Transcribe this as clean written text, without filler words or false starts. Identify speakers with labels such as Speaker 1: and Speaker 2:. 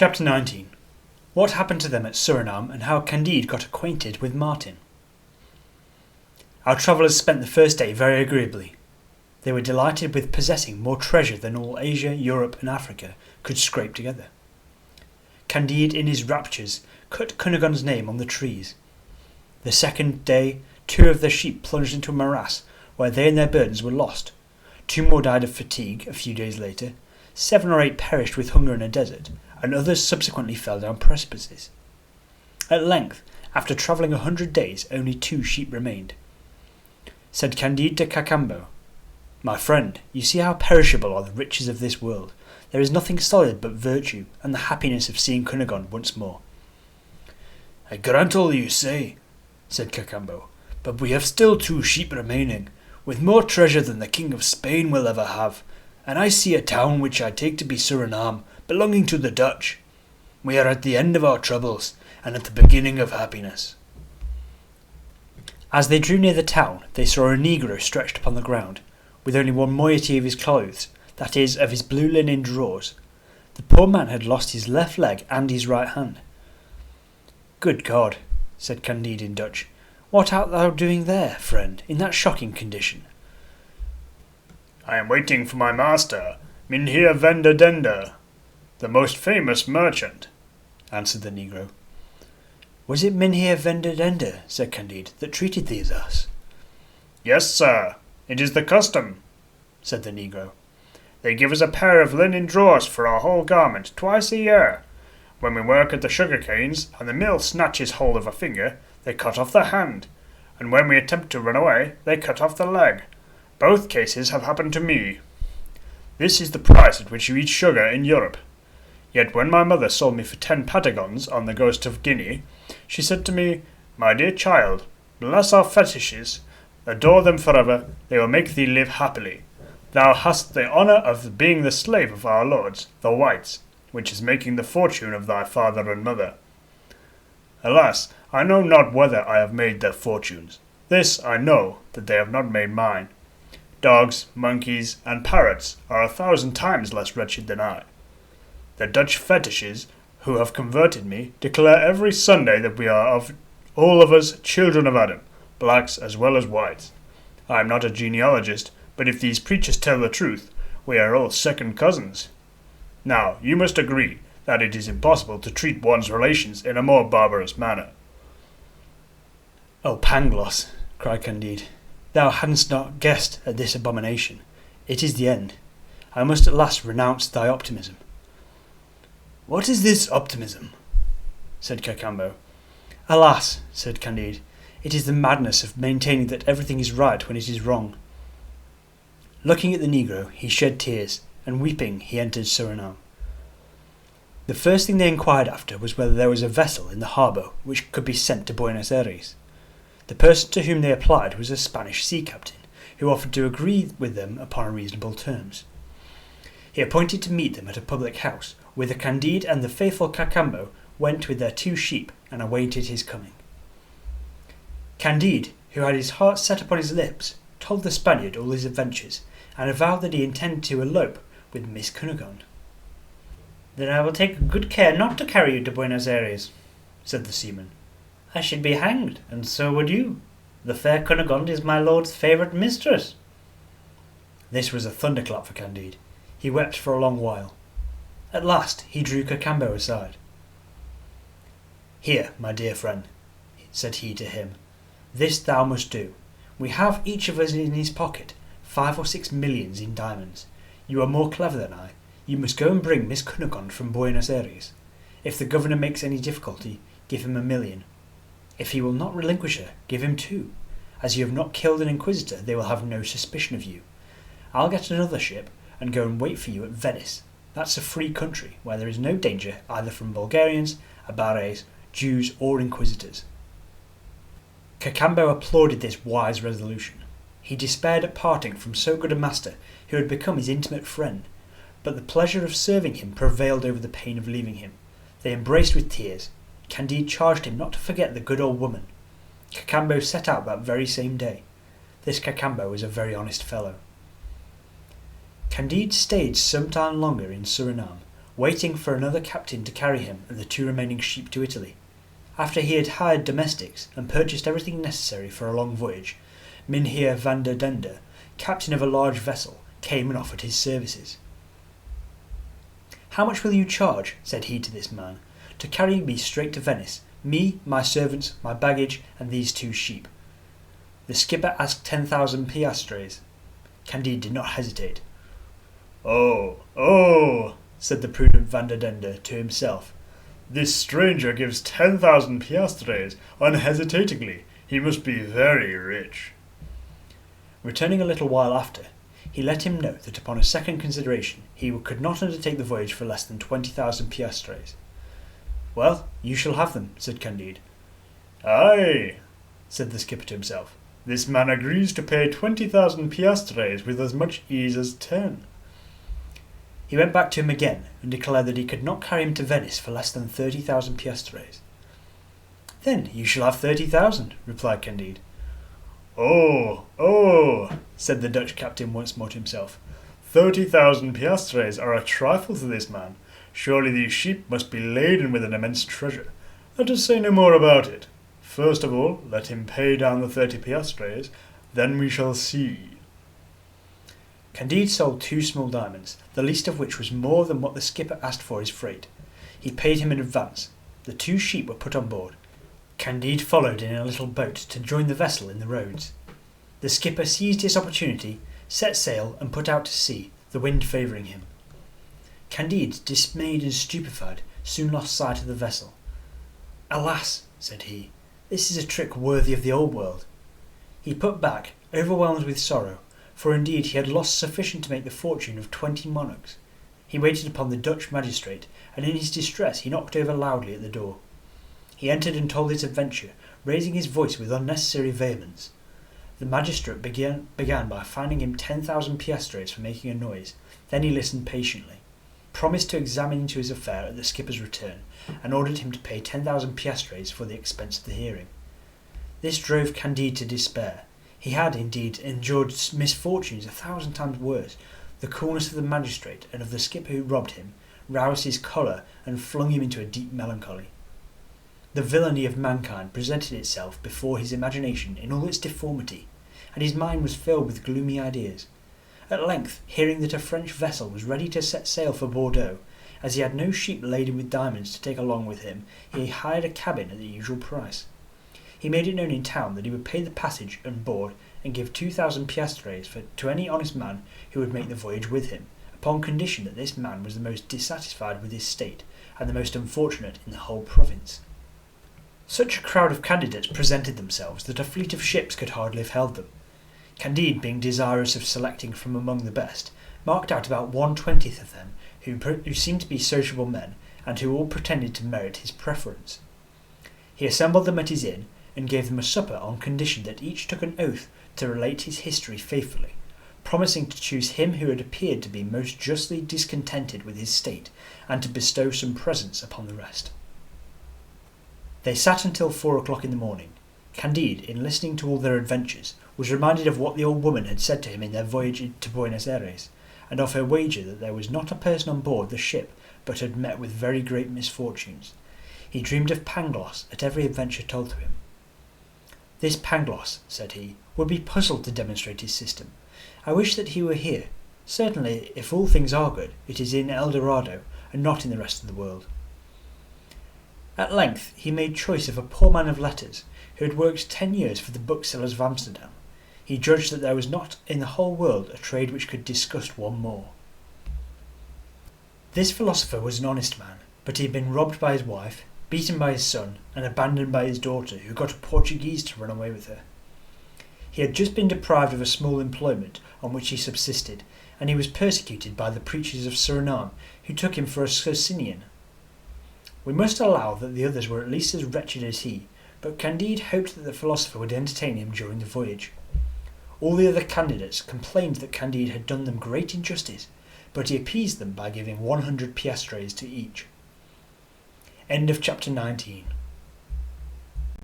Speaker 1: Chapter 19. What happened to them at Surinam and how Candide got acquainted with Martin. Our travellers spent the first day very agreeably. They were delighted with possessing more treasure than all Asia, Europe and Africa could scrape together. Candide, in his raptures, cut Cunegonde's name on the trees. The second day, 2 of their sheep plunged into a morass, where they and their burdens were lost. 2 more died of fatigue a few days later. 7 or 8 perished with hunger in a desert, and others subsequently fell down precipices. At length, after travelling 100 days, only 2 sheep remained. Said Candide to Cacambo, "My friend, you see how perishable are the riches of this world. There is nothing solid but virtue, and the happiness of seeing Cunegonde once more."
Speaker 2: "I grant all you say," said Cacambo, "but we have still 2 sheep remaining, with more treasure than the King of Spain will ever have, and I see a town which I take to be Surinam, belonging to the Dutch. We are at the end of our troubles, and at the beginning of happiness."
Speaker 1: As they drew near the town, they saw a negro stretched upon the ground, with only one moiety of his clothes, that is, of his blue linen drawers. The poor man had lost his left leg and his right hand. "Good God," said Candide in Dutch, "what art thou doing there, friend, in that shocking condition?"
Speaker 2: "I am waiting for my master, Mynheer Venderdender, the most famous merchant," answered the negro.
Speaker 1: "Was it Mynheer Venderdender," said Candide, "that treated thee thus?"
Speaker 2: "Yes, sir, it is the custom," said the negro. "They give us a pair of linen drawers for our whole garment twice a year. When we work at the sugar canes, and the mill snatches hold of a finger, they cut off the hand, and when we attempt to run away, they cut off the leg. Both cases have happened to me. This is the price at which you eat sugar in Europe. Yet when my mother sold me for 10 patagons on the coast of Guinea, she said to me, 'My dear child, bless our fetishes, adore them forever, they will make thee live happily. Thou hast the honour of being the slave of our lords, the whites, which is making the fortune of thy father and mother.' Alas, I know not whether I have made their fortunes. This I know, that they have not made mine. Dogs, monkeys, and parrots are 1,000 times less wretched than I. The Dutch fetishes, who have converted me, declare every Sunday that we are all of us children of Adam, blacks as well as whites. I am not a genealogist, but if these preachers tell the truth, we are all second cousins. Now, you must agree that it is impossible to treat one's relations in a more barbarous manner."
Speaker 1: "O Pangloss," cried Candide, "thou hadst not guessed at this abomination. It is the end. I must at last renounce thy optimism."
Speaker 2: "What is this optimism?" said Cacambo.
Speaker 1: "Alas," said Candide, "it is the madness of maintaining that everything is right when it is wrong." Looking at the negro, he shed tears, and weeping he entered Surinam. The first thing they inquired after was whether there was a vessel in the harbour which could be sent to Buenos Aires. The person to whom they applied was a Spanish sea captain, who offered to agree with them upon reasonable terms. He appointed to meet them at a public house, whither Candide and the faithful Cacambo went with their 2 sheep and awaited his coming. Candide, who had his heart set upon his lips, told the Spaniard all his adventures, and avowed that he intended to elope with Miss Cunegonde. "Then I will take good care not to carry you to Buenos Aires," said the seaman. "I should be hanged, and so would you. The fair Cunegonde is my lord's favourite mistress." This was a thunderclap for Candide. He wept for a long while. At last he drew Cacambo aside. "Here, my dear friend," said he to him, "this thou must do. We have each of us in his pocket 5 or 6 millions in diamonds. You are more clever than I. You must go and bring Miss Cunegonde from Buenos Aires. If the governor makes any difficulty, give him 1,000,000. If he will not relinquish her, give him 2. As you have not killed an inquisitor, they will have no suspicion of you. I'll get another ship and go and wait for you at Venice. That's a free country, where there is no danger either from Bulgarians, Abares, Jews, or inquisitors." Cacambo applauded this wise resolution. He despaired at parting from so good a master who had become his intimate friend, but the pleasure of serving him prevailed over the pain of leaving him. They embraced with tears. Candide charged him not to forget the good old woman. Cacambo set out that very same day. This Cacambo was a very honest fellow. Candide stayed some time longer in Surinam, waiting for another captain to carry him and the 2 remaining sheep to Italy. After he had hired domestics and purchased everything necessary for a long voyage, Mynheer van der Dende, captain of a large vessel, came and offered his services. "How much will you charge," said he to this man, "to carry me straight to Venice, me, my servants, my baggage, and these 2 sheep?" The skipper asked 10,000 piastres. Candide did not hesitate.
Speaker 2: Oh, said the prudent Van der Dende to himself. This stranger gives 10,000 piastres unhesitatingly. He must be very rich.
Speaker 1: Returning a little while after, he let him know that upon a second consideration he could not undertake the voyage for less than 20,000 piastres. "Well, you shall have them," said Candide.
Speaker 2: "Aye," said the skipper to himself, "this man agrees to pay 20,000 piastres with as much ease as 10.
Speaker 1: He went back to him again and declared that he could not carry him to Venice for less than 30,000 piastres. "Then you shall have 30,000, replied Candide.
Speaker 2: Oh, said the Dutch captain once more to himself. 30,000 piastres are a trifle to this man. Surely these sheep must be laden with an immense treasure. Let us say no more about it. First of all, let him pay down the 30 piastres, then we shall see."
Speaker 1: Candide sold 2 small diamonds, the least of which was more than what the skipper asked for his freight. He paid him in advance. The 2 sheep were put on board. Candide followed in a little boat to join the vessel in the roads. The skipper seized his opportunity, set sail, and put out to sea, the wind favouring him. Candide, dismayed and stupefied, soon lost sight of the vessel. "Alas," said he, "this is a trick worthy of the old world." He put back, overwhelmed with sorrow, for indeed he had lost sufficient to make the fortune of 20 monarchs. He waited upon the Dutch magistrate, and in his distress he knocked over loudly at the door. He entered and told his adventure, raising his voice with unnecessary vehemence. The magistrate began by fining him 10,000 piastres for making a noise. Then he listened patiently, promised to examine into his affair at the skipper's return, and ordered him to pay 10,000 piastres for the expense of the hearing. This drove Candide to despair. He had, indeed, endured misfortunes 1,000 times worse. The coolness of the magistrate and of the skipper who robbed him roused his choler and flung him into a deep melancholy. The villainy of mankind presented itself before his imagination in all its deformity, and his mind was filled with gloomy ideas. At length, hearing that a French vessel was ready to set sail for Bordeaux, as he had no sheep laden with diamonds to take along with him, he hired a cabin at the usual price. He made it known in town that he would pay the passage and board and give 2,000 piastres to any honest man who would make the voyage with him, upon condition that this man was the most dissatisfied with his state and the most unfortunate in the whole province. Such a crowd of candidates presented themselves that a fleet of ships could hardly have held them. Candide, being desirous of selecting from among the best, marked out about 1/20 of them who seemed to be sociable men and who all pretended to merit his preference. He assembled them at his inn and gave them a supper on condition that each took an oath to relate his history faithfully, promising to choose him who had appeared to be most justly discontented with his state and to bestow some presents upon the rest. They sat until 4 o'clock in the morning. Candide, in listening to all their adventures, was reminded of what the old woman had said to him in their voyage to Buenos Aires, and of her wager that there was not a person on board the ship but had met with very great misfortunes. He dreamed of Pangloss at every adventure told to him. "This Pangloss," said he, "would be puzzled to demonstrate his system. I wish that he were here. Certainly, if all things are good, it is in El Dorado, and not in the rest of the world." At length he made choice of a poor man of letters, who had worked 10 years for the booksellers of Amsterdam. He judged that there was not in the whole world a trade which could disgust one more. This philosopher was an honest man, but he had been robbed by his wife, beaten by his son, and abandoned by his daughter, who got a Portuguese to run away with her. He had just been deprived of a small employment on which he subsisted, and he was persecuted by the preachers of Surinam, who took him for a Socinian. We must allow that the others were at least as wretched as he, but Candide hoped that the philosopher would entertain him during the voyage. All the other candidates complained that Candide had done them great injustice, but he appeased them by giving 100 piastres to each. End of chapter 19.